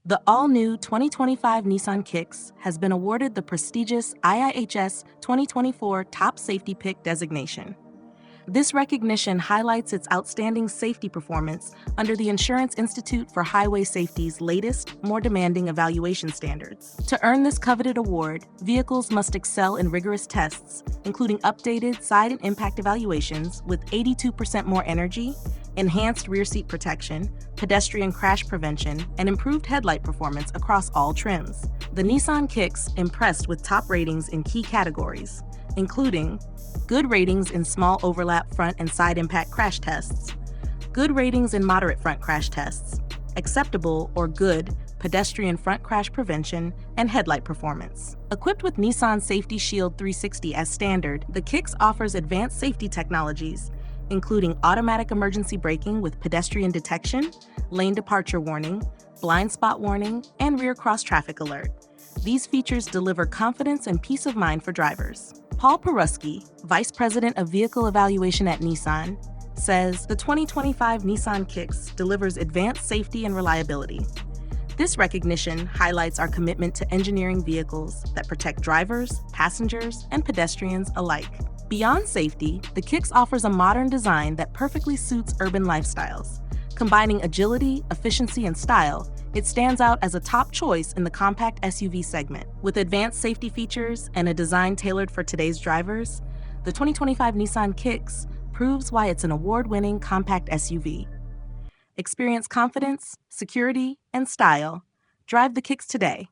The all-new 2025 Nissan Kicks has been awarded the prestigious IIHS 2024 Top Safety Pick designation. This recognition highlights its outstanding safety performance under the Insurance Institute for Highway Safety's latest, more demanding evaluation standards. To earn this coveted award, vehicles must excel in rigorous tests, including updated side and impact evaluations with 82% more energy, enhanced rear seat protection, pedestrian crash prevention, and improved headlight performance across all trims. The Nissan Kicks impressed with top ratings in key categories, including good ratings in small overlap front and side impact crash tests, good ratings in moderate front crash tests, acceptable or good pedestrian front crash prevention, and headlight performance. Equipped with Nissan Safety Shield 360 as standard, the Kicks offers advanced safety technologies, including automatic emergency braking with pedestrian detection, lane departure warning, blind spot warning, and rear cross traffic alert. These features deliver confidence and peace of mind for drivers. Paul Peruski, Vice President of Vehicle Evaluation at Nissan, says the 2025 Nissan Kicks delivers advanced safety and reliability. This recognition highlights our commitment to engineering vehicles that protect drivers, passengers, and pedestrians alike. Beyond safety, the Kicks offers a modern design that perfectly suits urban lifestyles. Combining agility, efficiency, and style, it stands out as a top choice in the compact SUV segment. With advanced safety features and a design tailored for today's drivers, the 2025 Nissan Kicks proves why it's an award-winning compact SUV. Experience confidence, security, and style. Drive the Kicks today.